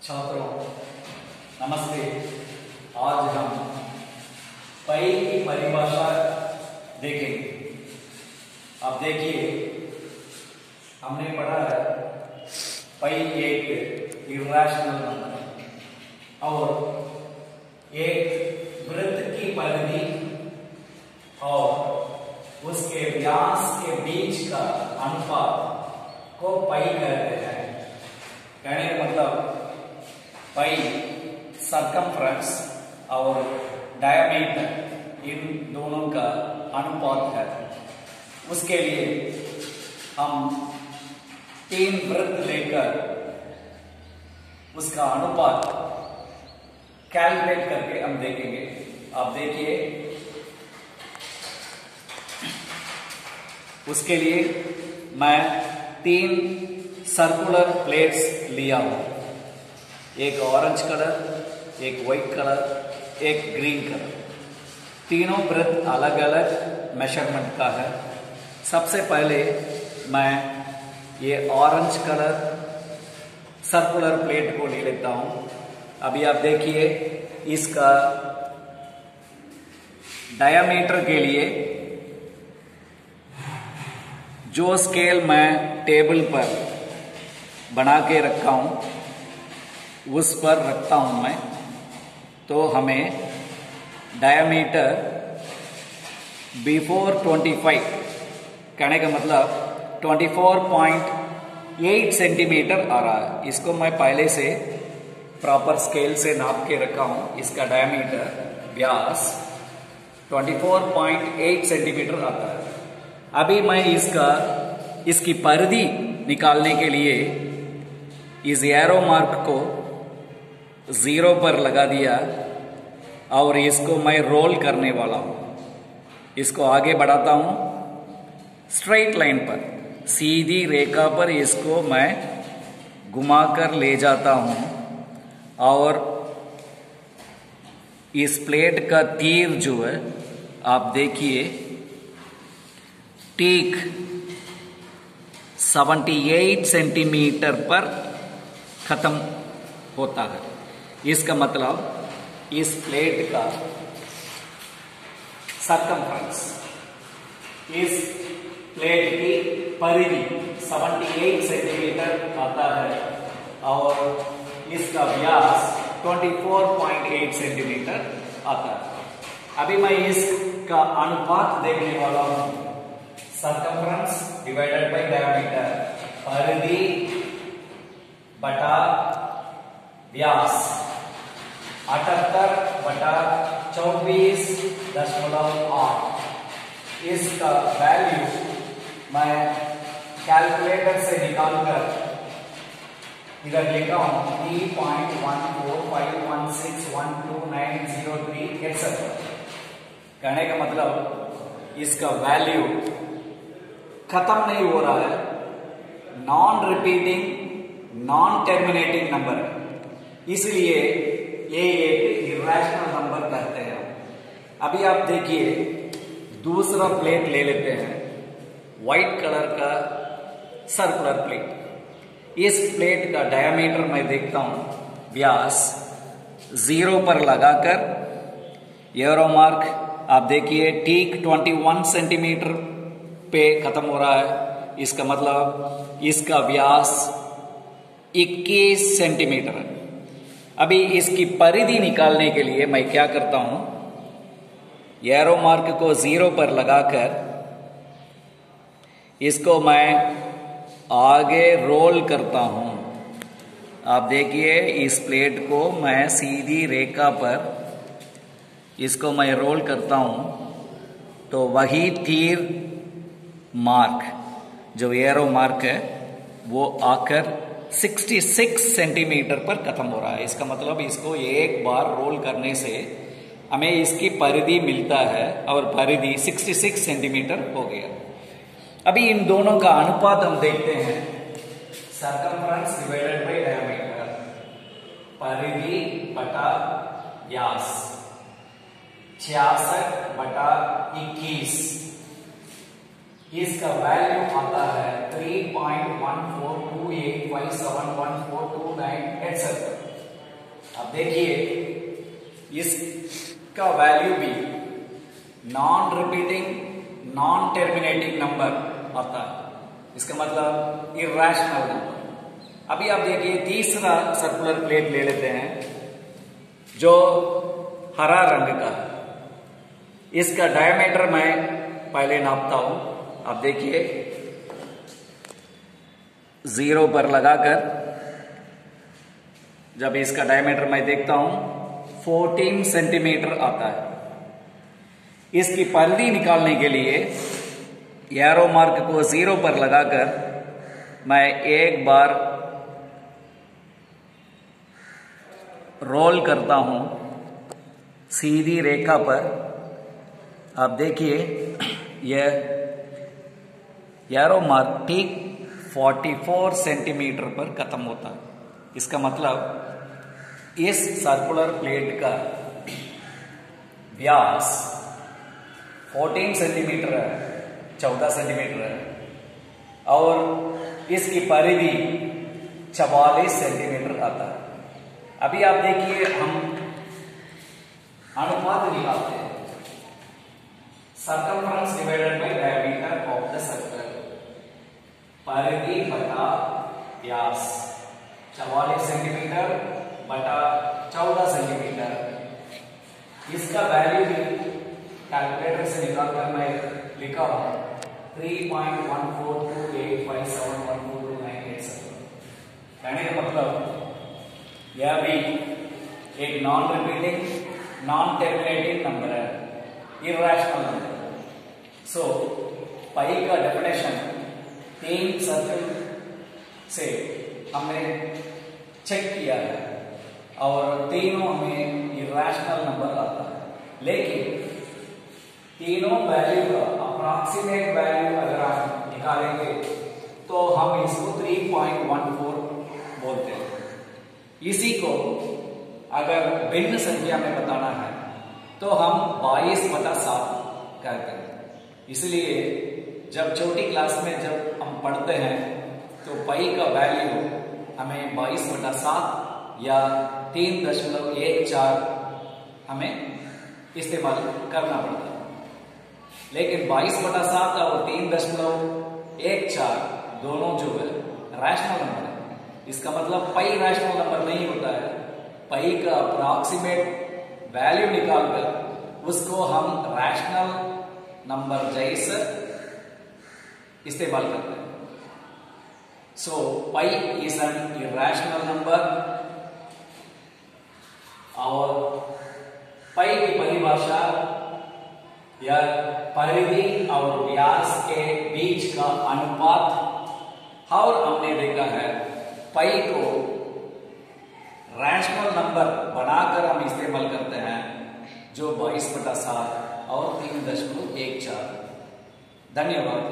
छात्रों नमस्ते। आज हम पाई की परिभाषा देखेंगे। अब देखिए, हमने पढ़ा है पाई एक इर्रेशनल नंबर और एक वृत्त की परिधि और उसके व्यास के बीच का अनुपात को पाई कहते हैं। कहने का मतलब पाई सरकमफ्रेंस और डायमीटर इन दोनों का अनुपात है। उसके लिए हम 3 वृत्त लेकर उसका अनुपात कैलकुलेट करके हम देखेंगे। आप देखिए, उसके लिए मैं 3 सर्कुलर प्लेट्स लिया हूं, एक ऑरेंज कलर, एक व्हाइट कलर, एक ग्रीन कलर। तीनों वृत्त अलग अलग मेजरमेंट का है। सबसे पहले मैं ये ऑरेंज कलर सर्कुलर प्लेट को ले लेता हूं। अभी आप देखिए, इसका डायमीटर के लिए जो स्केल मैं टेबल पर बना के रखा हूं उस पर रखता हूं मैं, तो हमें डायमीटर बिफोर 25 कहने का मतलब 24.8 सेंटीमीटर आ रहा है। इसको मैं पहले से प्रॉपर स्केल से नाप के रखा हूं। इसका डायमीटर व्यास 24.8 सेंटीमीटर आता है। अभी मैं इसकी परिधि निकालने के लिए इस एरो मार्क को 0 पर लगा दिया और इसको मैं रोल करने वाला हूं। इसको आगे बढ़ाता हूं स्ट्रेट लाइन पर, सीधी रेखा पर इसको मैं घुमाकर ले जाता हूं और इस प्लेट का तीर जो है, आप देखिए, ठीक 78 सेंटीमीटर पर खत्म होता है। इसका मतलब इस प्लेट का सरकमफ्रेंस, इस प्लेट की परिधि 78 सेंटीमीटर आता है और इसका व्यास 24.8 सेंटीमीटर आता है। अभी मैं इसका अनुपात देखने वाला हूं, सरकमफ्रेंस डिवाइडेड बाय डायमीटर, परिधि बटा व्यास 78 बटा 24.8। इसका वैल्यू मैं कैलकुलेटर से निकालकर इधर लिखा हूं 3.1451612903 etc। कहने का मतलब इसका वैल्यू खत्म नहीं हो रहा है, non repeating non terminating number है, इसलिए ये एक इर्रेशनल नंबर कहते हैं। अभी आप देखिए, दूसरा प्लेट ले लेते हैं, व्हाइट कलर का सर्कुलर प्लेट। इस प्लेट का डायमीटर मैं देखता हूं, व्यास 0 पर लगाकर एरो मार्क आप देखिए ठीक 21 सेंटीमीटर पे खत्म हो रहा है। इसका मतलब इसका व्यास 21 सेंटीमीटर है। अभी इसकी परिधि निकालने के लिए मैं क्या करता हूं, एरो मार्क को 0 पर लगाकर इसको मैं आगे रोल करता हूं। आप देखिए, इस प्लेट को मैं सीधी रेखा पर इसको मैं रोल करता हूं, तो वही तीर मार्क जो एरो मार्क है वो आकर 66 सेंटीमीटर पर खत्म हो रहा है। इसका मतलब इसको एक बार रोल करने से हमें इसकी परिधि मिलता है और परिधि 66 सेंटीमीटर हो गया। अभी इन दोनों का अनुपात हम देखते हैं, सरकमफ्रेंस डिवाइडेड बाय डायमीटर, परिधि बटा व्यास 66 बटा 21। इसका वैल्यू आता है 3.1428571429 etc। अब देखिए इसका वैल्यू भी non repeating non terminating number आता है, इसका मतलब इर्रेशनल नंबर। अभी आप देखिए तीसरा सर्कुलर प्लेट ले लेते हैं जो हरा रंग का है। इसका डायमीटर मैं पहले नापता हूं। आप देखिए 0 पर लगाकर जब इसका डायमीटर मैं देखता हूं 14 सेंटीमीटर आता है। इसकी परिधि निकालने के लिए एरो मार्क को 0 पर लगाकर मैं एक बार रोल करता हूं सीधी रेखा पर। आप देखिए यह एरो मार्क ठीक 44 सेंटीमीटर पर खत्म होता है। इसका मतलब इस सर्कुलर प्लेट का व्यास 14 सेंटीमीटर है, 14 सेंटीमीटर है और इसकी परिधि 44 सेंटीमीटर आता है। अभी आप देखिए हम अनुपात निकालते हैं। Circumference divided by diameter of the circle, परिधि बटा व्यास 44 सेंटीमीटर बटा 14 सेंटीमीटर। इसका वैल्यू भी कैलकुलेटर से निकालकर मैं लिखा हूं 3.142857142987। कहने का मतलब यह भी एक non repeating non terminating number है, इर्रेशनल नंबर। सो पाई का डेफिनेशन 3 सर्कल से हमने चेक किया है और तीनों हमें इर्रेशनल नंबर आता है, लेकिन तीनों वैल्यू का अप्रॉक्सीमेट वैल्यू अगर आप निकालेंगे तो हम इसको 3.14 बोलते हैं। इसी को अगर भिन्न संख्या में बताना है तो हम 22/7 कहते हैं। इसलिए जब छोटी क्लास में जब हम पढ़ते हैं तो पाई का वैल्यू हमें 22/7 या 3.14 हमें इस्तेमाल करना पड़ता है। लेकिन 22/7 और 3.14 दोनों जो है रैशनल नंबर है। इसका मतलब पाई रैशनल नंबर नहीं होता है। पाई का अप्रॉक्सीमेट वैल्यू निकालकर उसको हम रैशनल नंबर जैसे इस्तेमाल करते हैं। So pi is an irrational number और पाई की परिभाषा या परिधि और व्यास के बीच का अनुपात। और हमने देखा है पाई को रैशनल नंबर बनाकर हम इस्तेमाल करते हैं जो 22/7 और 3.14। धन्यवाद।